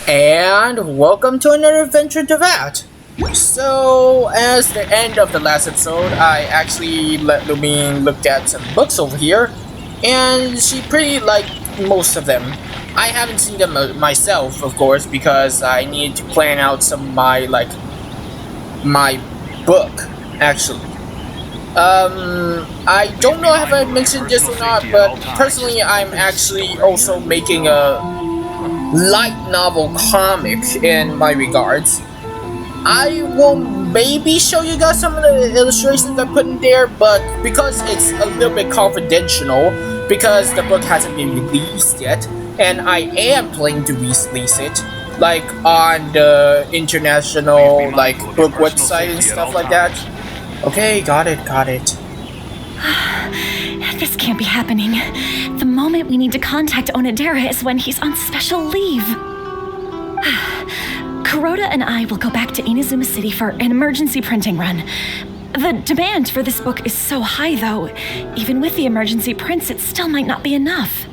And welcome to another adventure to that. So, as the end of the last episode, I actually let Lumine look at some books over here, and she pretty liked most of them. I haven't seen them myself, of course, because I need to plan out some of my book actually. I don't know if I mentioned this or not, but personally, I'm actually also making a light novel comic in my regards. I will maybe show you guys some of the illustrations I put in there, but because it's a little bit confidential, because the book hasn't been released yet, and I am planning to release it, like on the international book website and stuff like that. Okay, got it. This can't be happening. The moment we need to contact Onodera is when he's on special leave. Kuroda and I will go back to Inazuma City for an emergency printing run. The demand for this book is so high, though. Even with the emergency prints, it still might not be enough.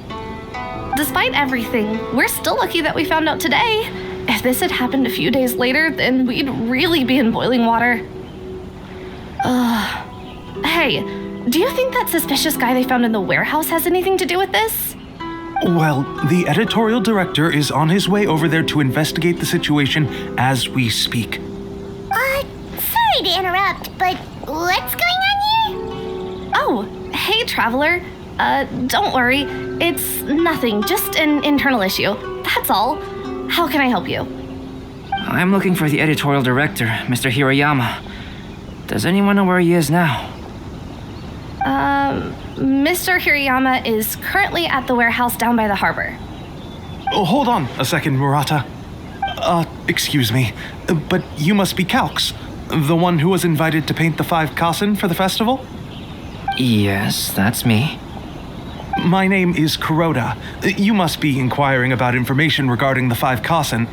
Despite everything, we're still lucky that we found out today. If this had happened a few days later, then we'd really be in boiling water. Hey, do you think that suspicious guy they found in the warehouse has anything to do with this? Well, the editorial director is on his way over there to investigate the situation as we speak. Sorry to interrupt, but what's going on here? Oh, hey, Traveler. Don't worry. It's nothing, just an internal issue. That's all. How can I help you? I'm looking for the editorial director, Mr. Hirayama. Does anyone know where he is now? Mr. Hirayama is currently at the warehouse down by the harbor. Oh, hold on a second, Murata. Excuse me, but you must be Calx, the one who was invited to paint the 5 Kasen for the festival? Yes, that's me. My name is Kuroda. You must be inquiring about information regarding the 5 Kasen.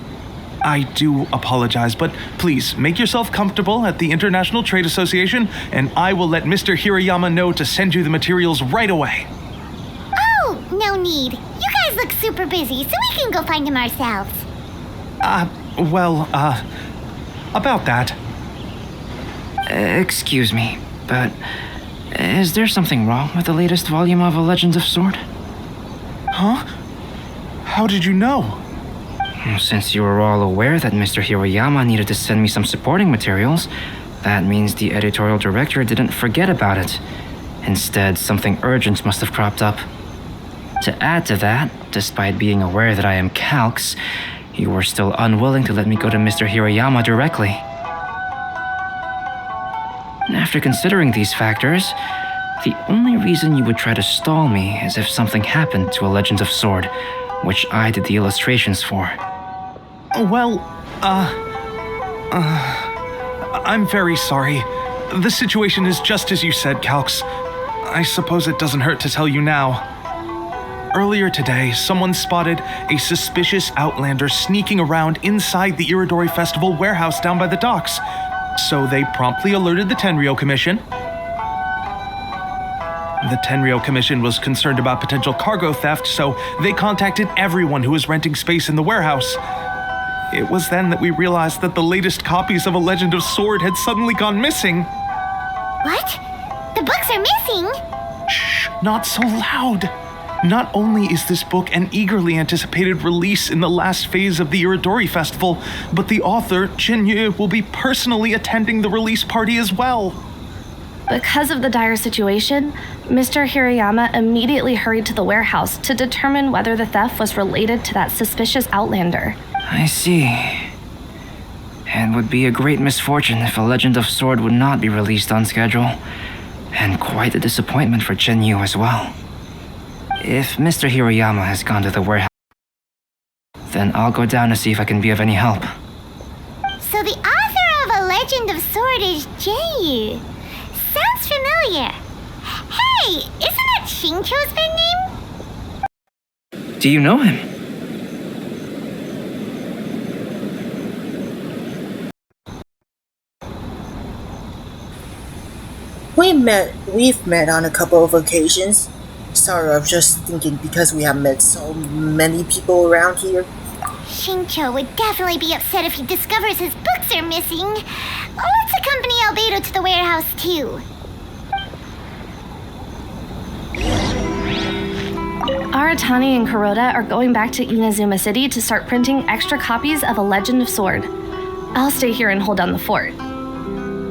I do apologize, but please make yourself comfortable at the International Trade Association, and I will let Mr. Hirayama know to send you the materials right away. Oh, no need. You guys look super busy, so we can go find him ourselves. About that. Excuse me, but is there something wrong with the latest volume of A Legend of Sword? Huh? How did you know? Since you were all aware that Mr. Hirayama needed to send me some supporting materials, that means the editorial director didn't forget about it. Instead, something urgent must have cropped up. To add to that, despite being aware that I am Calx, you were still unwilling to let me go to Mr. Hirayama directly. After considering these factors, the only reason you would try to stall me is if something happened to A Legend of Sword, which I did the illustrations for. Well, I'm very sorry. The situation is just as you said, Calx. I suppose it doesn't hurt to tell you now. Earlier today, someone spotted a suspicious outlander sneaking around inside the Iridori Festival warehouse down by the docks. So they promptly alerted the Tenryo Commission. The Tenryo Commission was concerned about potential cargo theft, so they contacted everyone who was renting space in the warehouse. It was then that we realized that the latest copies of A Legend of Sword had suddenly gone missing. What? The books are missing? Shh, not so loud. Not only is this book an eagerly anticipated release in the last phase of the Iridori Festival, but the author, Jinyu, will be personally attending the release party as well. Because of the dire situation, Mr. Hirayama immediately hurried to the warehouse to determine whether the theft was related to that suspicious outlander. I see. It would be a great misfortune if A Legend of Sword would not be released on schedule, and quite a disappointment for Jinyu as well. If Mr. Hirayama has gone to the warehouse, then I'll go down to see if I can be of any help. So the author of A Legend of Sword is Jinyu. Sounds familiar. Hey, isn't that Shincho's pen name? Do you know him? We've met on a couple of occasions. Sorry, I was just thinking because we have met so many people around here. Shincho would definitely be upset if he discovers his books are missing. Let's accompany Albedo to the warehouse, too. Aratani and Kuroda are going back to Inazuma City to start printing extra copies of A Legend of Sword. I'll stay here and hold down the fort.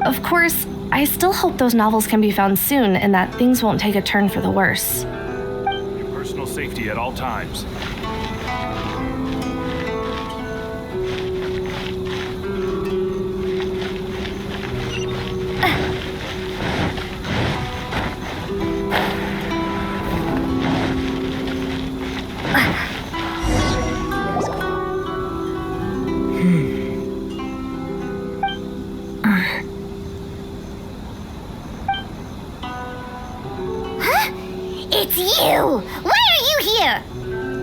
Of course, I still hope those novels can be found soon and that things won't take a turn for the worse. Your personal safety at all times. It's you! Why are you here?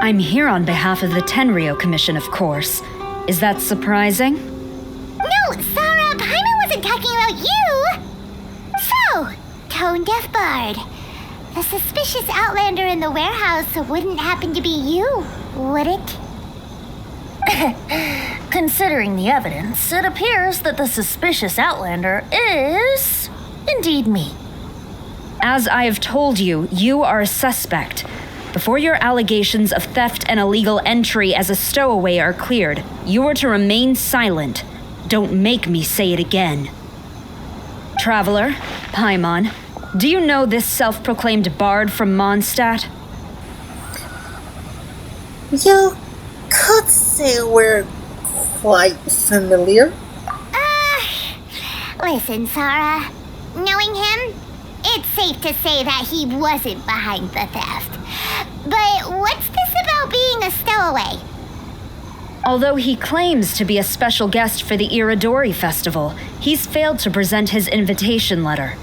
I'm here on behalf of the Tenryou Commission, of course. Is that surprising? No, Sarah, Paimon wasn't talking about you! So, Tone-Deaf Bard, the suspicious outlander in the warehouse wouldn't happen to be you, would it? Considering the evidence, it appears that the suspicious outlander is indeed me. As I have told you, you are a suspect. Before your allegations of theft and illegal entry as a stowaway are cleared, you are to remain silent. Don't make me say it again. Traveler, Paimon, do you know this self-proclaimed bard from Mondstadt? You could say we're quite familiar. Listen, Sarah. Knowing him, it's safe to say that he wasn't behind the theft. But what's this about being a stowaway? Although he claims to be a special guest for the Iridori Festival, he's failed to present his invitation letter.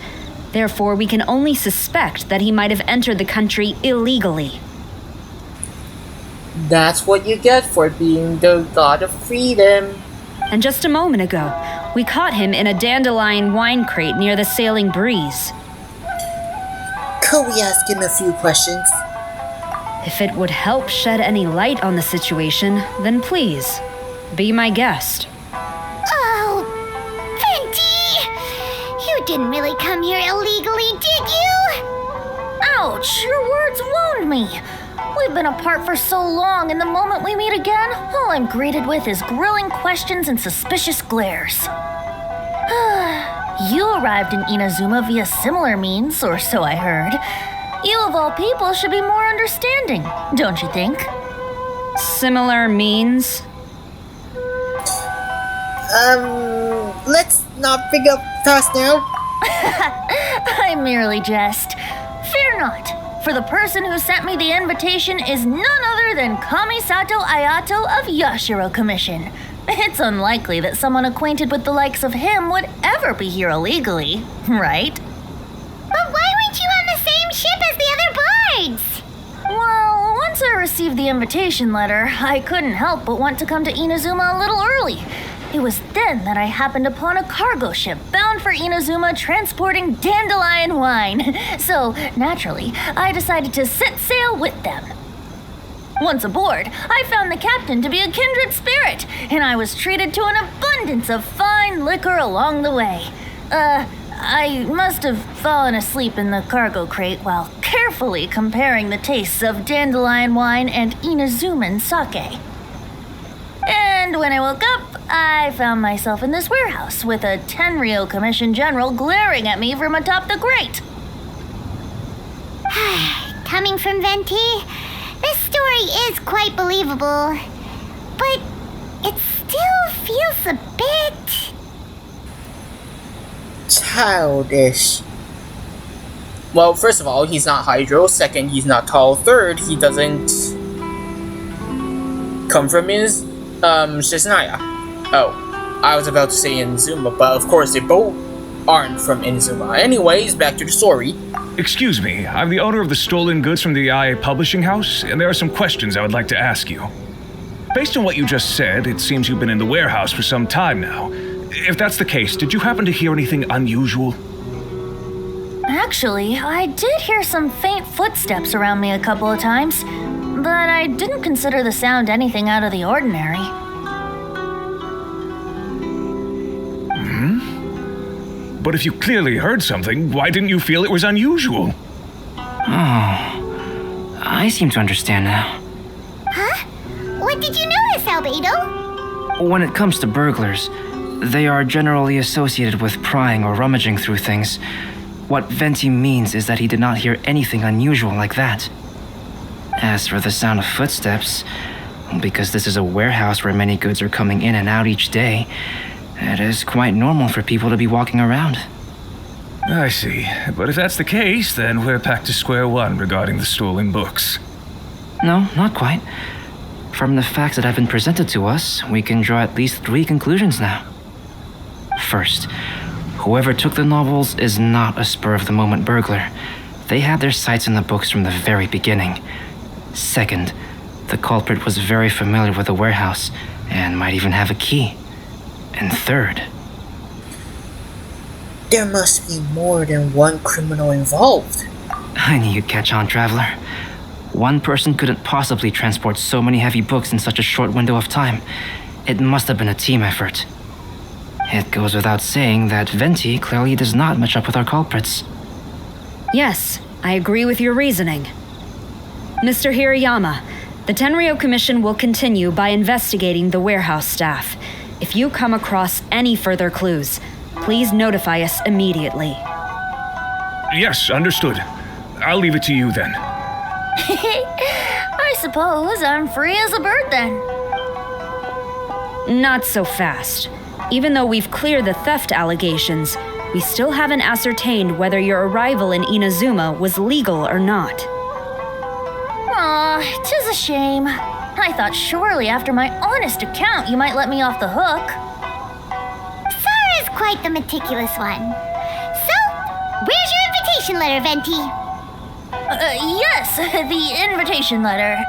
Therefore, we can only suspect that he might have entered the country illegally. That's what you get for being the god of freedom. And just a moment ago, we caught him in a dandelion wine crate near the Sailing Breeze. Could we ask him a few questions? If it would help shed any light on the situation, then please, be my guest. Oh, Venti! You didn't really come here illegally, did you? Ouch, your words wound me. We've been apart for so long, and the moment we meet again, all I'm greeted with is grilling questions and suspicious glares. You arrived in Inazuma via similar means, or so I heard. You of all people should be more understanding, don't you think? Similar means? Let's not pick up fast now. I merely jest. Fear not, for the person who sent me the invitation is none other than Kamisato Ayato of Yashiro Commission. It's unlikely that someone acquainted with the likes of him would ever be here illegally, right? But why weren't you on the same ship as the other bards? Well, once I received the invitation letter, I couldn't help but want to come to Inazuma a little early. It was then that I happened upon a cargo ship bound for Inazuma transporting dandelion wine. So, naturally, I decided to set sail with them. Once aboard, I found the captain to be a kindred spirit, and I was treated to an abundance of fine liquor along the way. I must have fallen asleep in the cargo crate while carefully comparing the tastes of dandelion wine and Inazuman sake. And when I woke up, I found myself in this warehouse with a Tenryou Commission general glaring at me from atop the grate. Coming from Venti, this story is quite believable. But it still feels a bit childish. Well, first of all, he's not Hydro. Second, he's not tall. Third, he doesn't come from his Shiznaya. Oh, I was about to say Inazuma, but of course they both aren't from Inazuma. Anyways, back to the story. Excuse me, I'm the owner of the stolen goods from the IA Publishing House, and there are some questions I would like to ask you. Based on what you just said, it seems you've been in the warehouse for some time now. If that's the case, did you happen to hear anything unusual? Actually, I did hear some faint footsteps around me a couple of times. but I didn't consider the sound anything out of the ordinary. But if you clearly heard something, why didn't you feel it was unusual? Oh, I seem to understand now. Huh? What did you notice, Albedo? When it comes to burglars, they are generally associated with prying or rummaging through things. What Venti means is that he did not hear anything unusual like that. As for the sound of footsteps, because this is a warehouse where many goods are coming in and out each day, it is quite normal for people to be walking around. I see. But if that's the case, then we're back to square one regarding the stolen books. No, not quite. From the facts that have been presented to us, we can draw at least 3 conclusions now. First, whoever took the novels is not a spur-of-the-moment burglar. They had their sights on the books from the very beginning. Second, the culprit was very familiar with the warehouse and might even have a key. And third, There must be more than one criminal involved. I knew you'd catch on, Traveler. One person couldn't possibly transport so many heavy books in such a short window of time. It must have been a team effort. It goes without saying that Venti clearly does not match up with our culprits. Yes, I agree with your reasoning. Mr. Hirayama, the Tenryo Commission will continue by investigating the warehouse staff. If you come across any further clues, please notify us immediately. Yes, understood. I'll leave it to you then. I suppose I'm free as a bird then. Not so fast. Even though we've cleared the theft allegations, we still haven't ascertained whether your arrival in Inazuma was legal or not. Aw, 'tis a shame. I thought surely after my honest account you might let me off the hook. Sara's quite the meticulous one. So, where's your invitation letter, Venti? Yes, the invitation letter.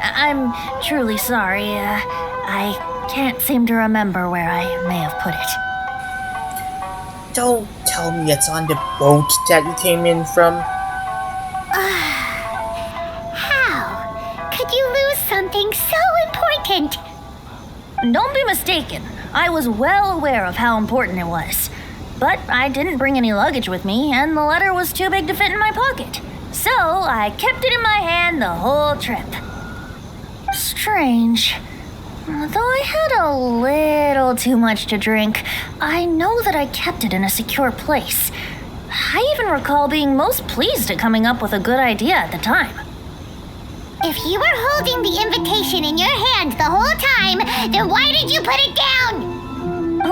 I'm truly sorry. I can't seem to remember where I may have put it. Don't tell me it's on the boat that you came in from. How could you lose something so important? Don't be mistaken. I was well aware of how important it was. But I didn't bring any luggage with me, and the letter was too big to fit in my pocket. So I kept it in my hand the whole trip. Strange. Though I had a little too much to drink, I know that I kept it in a secure place. I even recall being most pleased at coming up with a good idea at the time. If you were holding the invitation in your hand the whole time, then why did you put it down?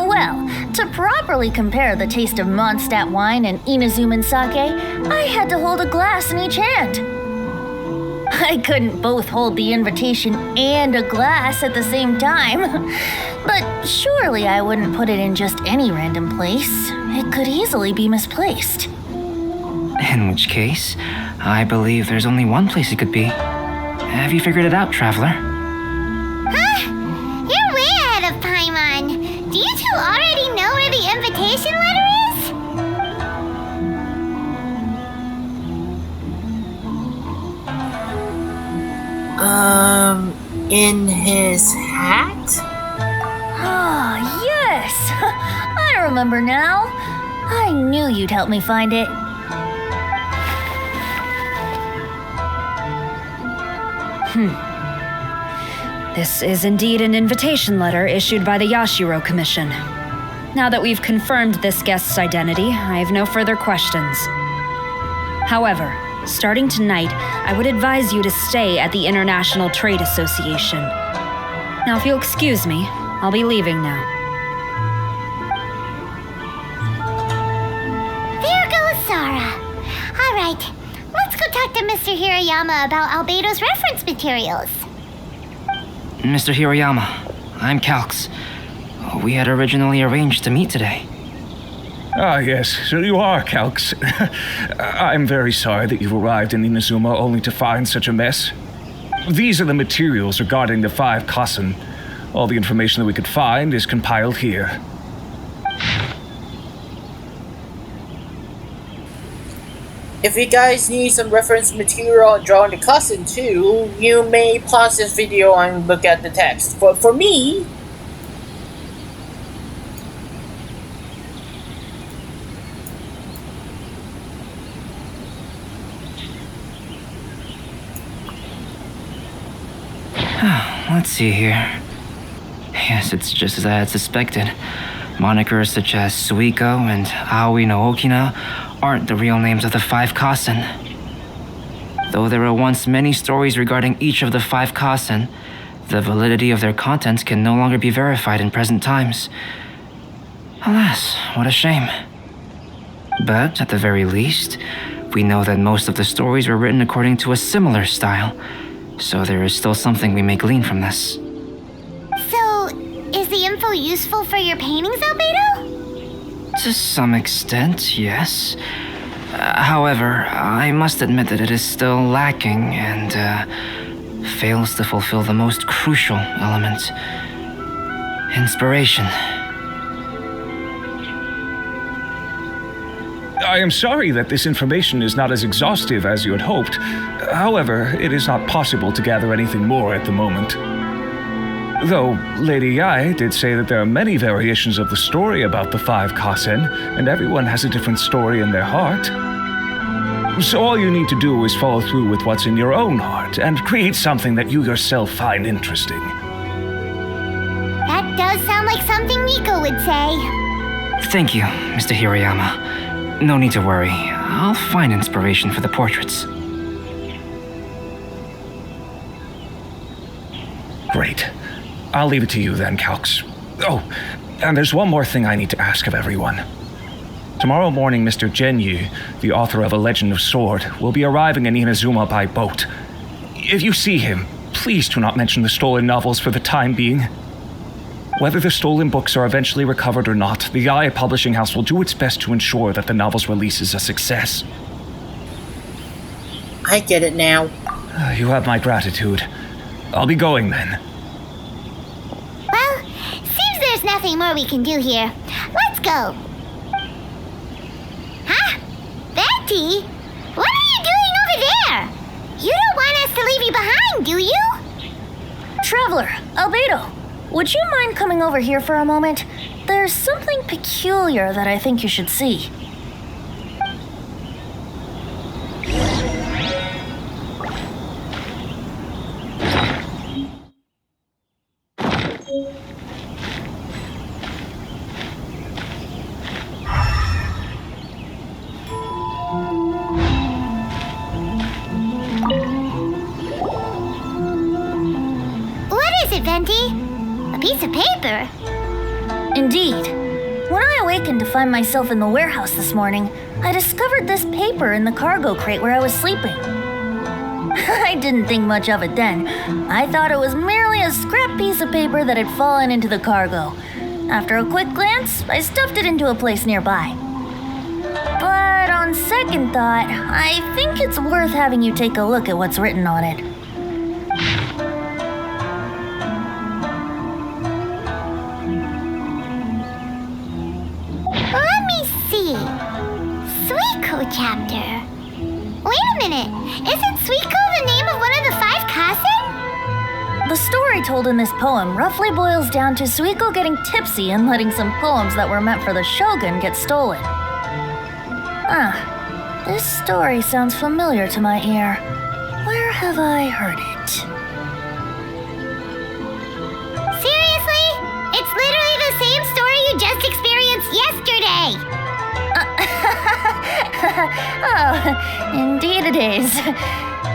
Well, to properly compare the taste of Mondstadt wine and Inazuman sake, I had to hold a glass in each hand. I couldn't both hold the invitation and a glass at the same time. But surely I wouldn't put it in just any random place. It could easily be misplaced. In which case, I believe there's only one place it could be. Have you figured it out, Traveler? Huh? You're way ahead of Paimon. Do you two already know where the invitation letter is? In his hat? Ah, yes! I remember now. I knew you'd help me find it. This is indeed an invitation letter issued by the Yashiro Commission. Now that we've confirmed this guest's identity, I have no further questions. However, starting tonight, I would advise you to stay at the International Trade Association. Now, if you'll excuse me, I'll be leaving now. There goes Sara. All right, let's go talk to Mr. Hirayama about Albedo's reference materials. Mr. Hirayama, I'm Calx. We had originally arranged to meet today. Ah, yes, so you are, Calx. I'm very sorry that you've arrived in Inazuma only to find such a mess. These are the materials regarding the 5 Kasen. All the information that we could find is compiled here. If you guys need some reference material on drawing the Kasen too, you may pause this video and look at the text. But for me, let's see here. Yes, it's just as I had suspected. Monikers such as Suikou and Aoi no Okina aren't the real names of the 5 Kasen. Though there were once many stories regarding each of the 5 Kasen, the validity of their contents can no longer be verified in present times. Alas, what a shame. But at the very least, we know that most of the stories were written according to a similar style, so there is still something we may glean from this. So, is the info useful for your paintings, Albedo? To some extent, yes. However, I must admit that it is still lacking and fails to fulfill the most crucial element: inspiration. I am sorry that this information is not as exhaustive as you had hoped. However, it is not possible to gather anything more at the moment. Though Lady Yae did say that there are many variations of the story about the 5 Kasen, and everyone has a different story in their heart. So all you need to do is follow through with what's in your own heart and create something that you yourself find interesting. That does sound like something Miko would say. Thank you, Mr. Hirayama. No need to worry. I'll find inspiration for the portraits. Great. I'll leave it to you then, Calx. Oh, and there's one more thing I need to ask of everyone. Tomorrow morning, Mr. Genyu, the author of A Legend of Sword, will be arriving in Inazuma by boat. If you see him, please do not mention the stolen novels for the time being. Whether the stolen books are eventually recovered or not, the Yae Publishing House will do its best to ensure that the novel's release is a success. I get it now. You have my gratitude. I'll be going then. Well, seems there's nothing more we can do here. Let's go. Huh? Venti? What are you doing over there? You don't want us to leave you behind, do you? Traveler, Albedo, would you mind coming over here for a moment? There's something peculiar that I think you should see. Venti? A piece of paper? Indeed. When I awakened to find myself in the warehouse this morning, I discovered this paper in the cargo crate where I was sleeping. I didn't think much of it then. I thought it was merely a scrap piece of paper that had fallen into the cargo. After a quick glance, I stuffed it into a place nearby. But on second thought, I think it's worth having you take a look at what's written on it. Let me see. Suikou chapter. Wait a minute. Isn't Suikou the name of one of the 5 Kasen? The story told in this poem roughly boils down to Suikou getting tipsy and letting some poems that were meant for the shogun get stolen. This story sounds familiar to my ear. Where have I heard it? Seriously? It's literally the same story you just experienced yesterday. Oh, indeed it is.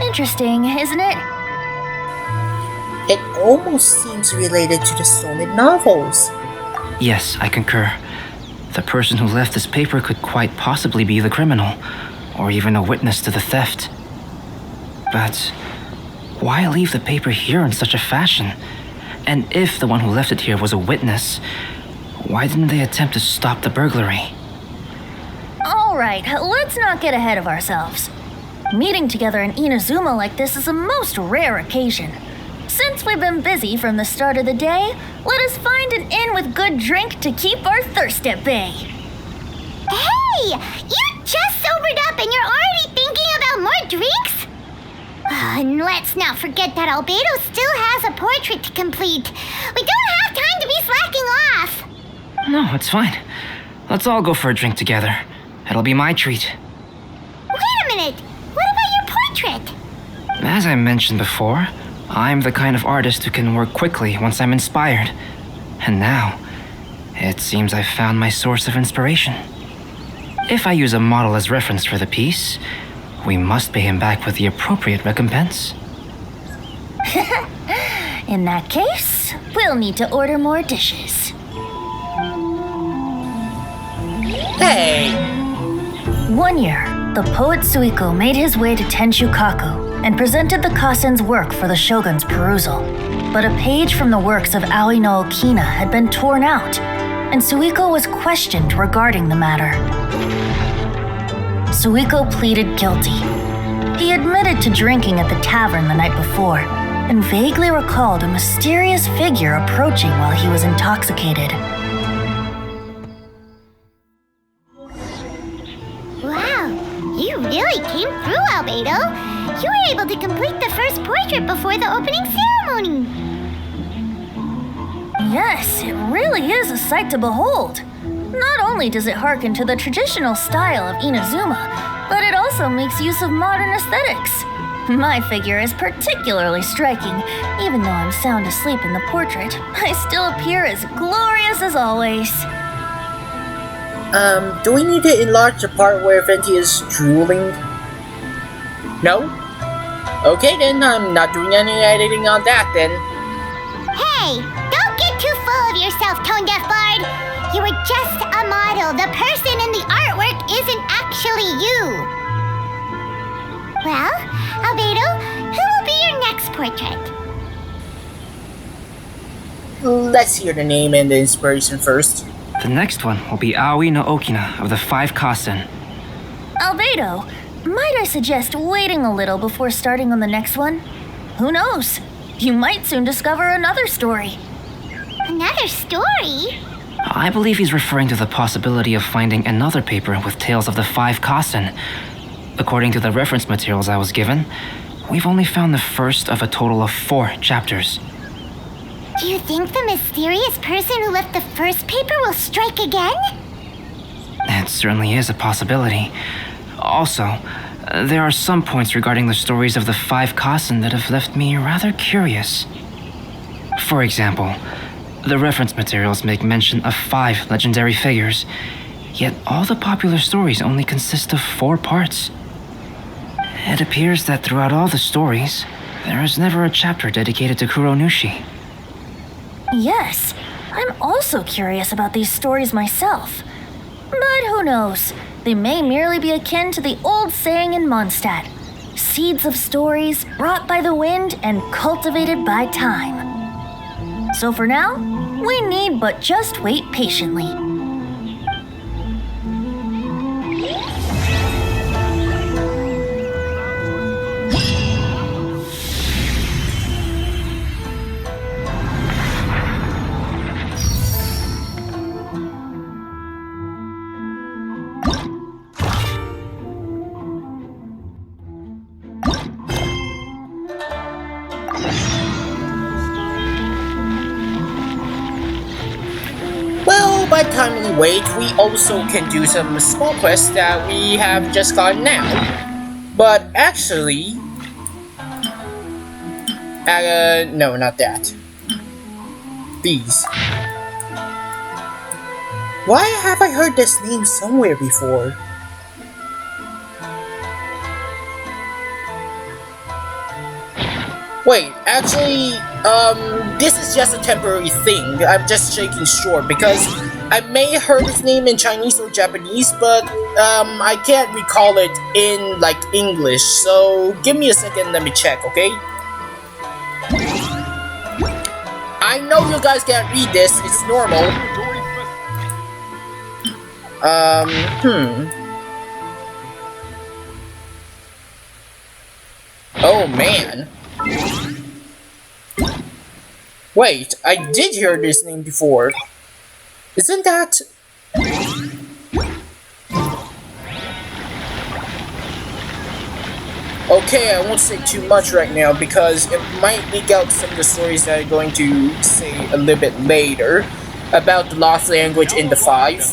Interesting, isn't it? It almost seems related to the stolen novels. Yes, I concur. The person who left this paper could quite possibly be the criminal, or even a witness to the theft. But why leave the paper here in such a fashion? And if the one who left it here was a witness, why didn't they attempt to stop the burglary? All right, let's not get ahead of ourselves. Meeting together in Inazuma like this is a most rare occasion. Since we've been busy from the start of the day, let us find an inn with good drink to keep our thirst at bay. Hey! You just so sobered up and you're already thinking about more drinks? And let's not forget that Albedo still has a portrait to complete. We don't have time to be slacking off. No, it's fine. Let's all go for a drink together. It'll be my treat. Wait a minute. What about your portrait? As I mentioned before, I'm the kind of artist who can work quickly once I'm inspired. And now, it seems I've found my source of inspiration. If I use a model as reference for the piece, we must pay him back with the appropriate recompense. In that case, we'll need to order more dishes. Hey! One year, the poet Suikou made his way to Tenshukaku and presented the Kasen's work for the shogun's perusal. But a page from the works of Aoi no Okina had been torn out, and Suikou was questioned regarding the matter. Suikou pleaded guilty. He admitted to drinking at the tavern the night before, and vaguely recalled a mysterious figure approaching while he was intoxicated. Wow, you really came through, Albedo. You were able to complete the first portrait before the opening ceremony. Yes, it really is a sight to behold. Not only does it harken to the traditional style of Inazuma, but it also makes use of modern aesthetics. My figure is particularly striking. Even though I'm sound asleep in the portrait, I still appear as glorious as always. Do we need to enlarge the part where Venti is drooling? No? Okay then, I'm not doing any editing on that then. Hey, don't get too full of yourself, Tone Deaf Bard. You were just a model. The person in the artwork isn't actually you. Well, Albedo, who will be your next portrait? Let's hear the name and the inspiration first. The next one will be Aoi no Okina of the 5 Kasen. Albedo, might I suggest waiting a little before starting on the next one? Who knows? You might soon discover another story. Another story? I believe he's referring to the possibility of finding another paper with tales of the 5 Kasen. According to the reference materials I was given, we've only found the first of a total of 4 chapters. Do you think the mysterious person who left the first paper will strike again? It certainly is a possibility. Also, there are some points regarding the stories of the 5 Kasen that have left me rather curious. For example, the reference materials make mention of 5 legendary figures, yet all the popular stories only consist of 4 parts. It appears that throughout all the stories, there is never a chapter dedicated to Kuronushi. Yes, I'm also curious about these stories myself. But who knows? They may merely be akin to the old saying in Mondstadt: seeds of stories brought by the wind and cultivated by time. So for now, we need but just wait patiently. Well, by the time we wait, we also can do some small quests that we have just gotten now. But actually... no, not that. These. Why have I heard this name somewhere before? Wait, actually, this is just a temporary thing. I'm just shaking short because I may have heard his name in Chinese or Japanese, but I can't recall it in like English. So give me a second, let me check, okay? I know you guys can't read this, it's normal. Oh man. Wait, I did hear this name before. Isn't that... Okay, I won't say too much right now because it might leak out some of the stories that I'm going to say a little bit later about the lost language in the five.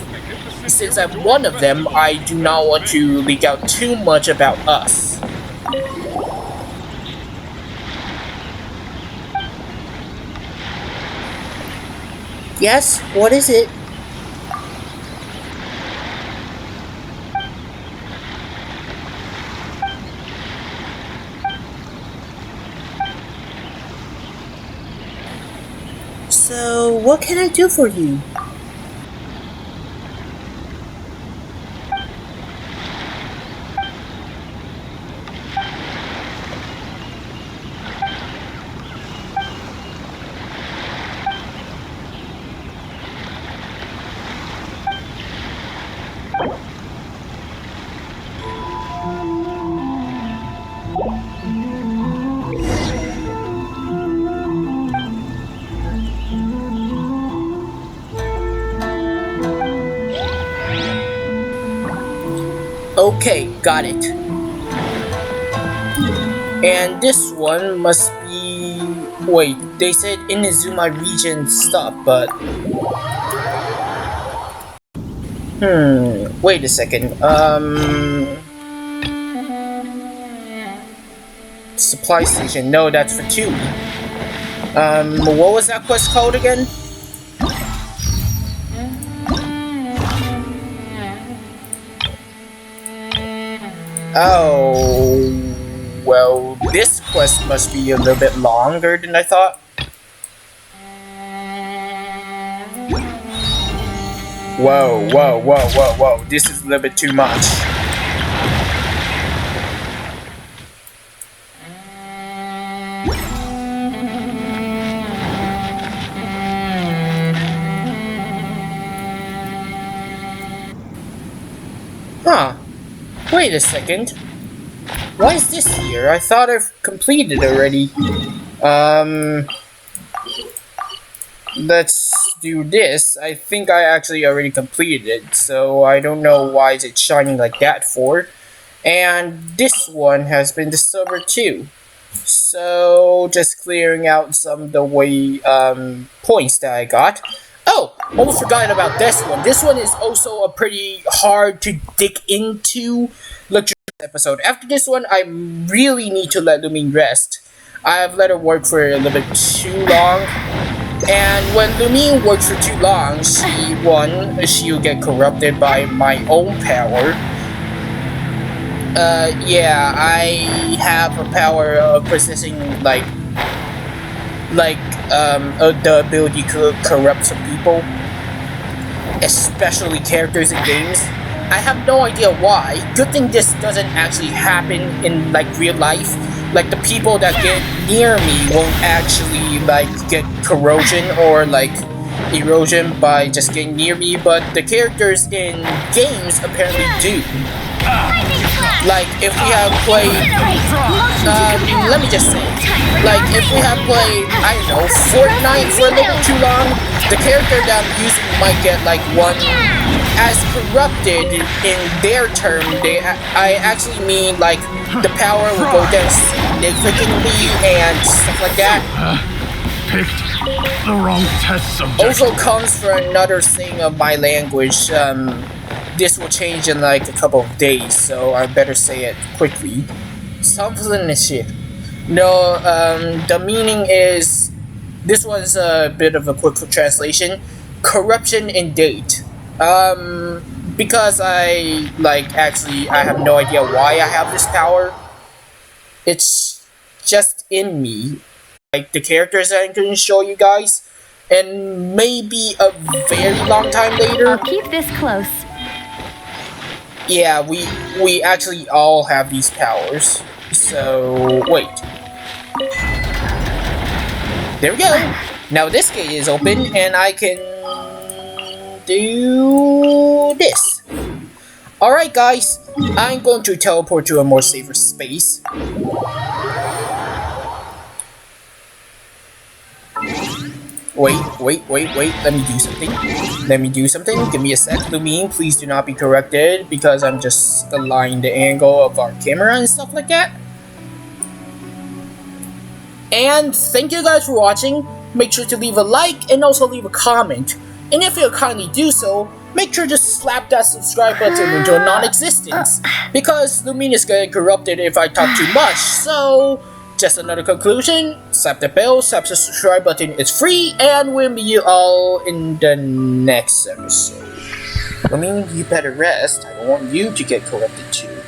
Since I'm one of them, I do not want to leak out too much about us. Yes, what is it? So, what can I do for you? Okay, got it. And this one must be... Wait, they said Inazuma region stuff, but... wait a second. Supply station. No, that's for two. What was that quest called again? Oh, well, this quest must be a little bit longer than I thought. Whoa, whoa, whoa, whoa, whoa, this is a little bit too much. Huh. Wait a second. Why is this here? I thought I've completed already. Let's do this. I think I actually already completed it, so I don't know why is it shining like that for. And this one has been discovered too. So just clearing out some of the way points that I got. Oh, almost forgot about this one. This one is also a pretty hard to dig into. Look at this episode. After this one, I really need to let Lumine rest. I've let her work for a little bit too long. And when Lumine works for too long, she'll get corrupted by my own power. Yeah, I have a power of possessing the ability to corrupt some people, especially characters in games. I have no idea why. Good thing this doesn't actually happen in real life. Like the people that get near me won't actually get corrosion or erosion by just getting near me, but the characters in games apparently do. Like if we have played, let me just say, if we have played, I don't know, Fortnite for a little too long, the character that I'm using might get one as corrupted in their term. I actually mean the power will go down significantly and stuff like that. Picked the wrong test subject. Also comes for another saying of my language. This will change in a couple of days, so I better say it quickly. Something is shit. No, the meaning is, this was a bit of a quick translation. Corruption in date. Because I have no idea why I have this power. It's just in me. The characters that I'm going to show you guys, and maybe a very long time later. I'll keep this close. Yeah, we actually all have these powers. So, wait. There we go. Now this gate is open and I can do this. Alright guys, I'm going to teleport to a more safer space. Wait, let me do something. Give me a sec, Lumine, please do not be corrected because I'm just aligning the angle of our camera and stuff like that. And thank you guys for watching. Make sure to leave a like and also leave a comment. And if you'll kindly do so, make sure to slap that subscribe button into non-existence. Because Lumine is getting corrupted if I talk too much. So, just another conclusion. Slap the bell, slap the subscribe button. It's free, and we'll meet you all in the next episode. Lumine, you better rest. I don't want you to get corrupted too.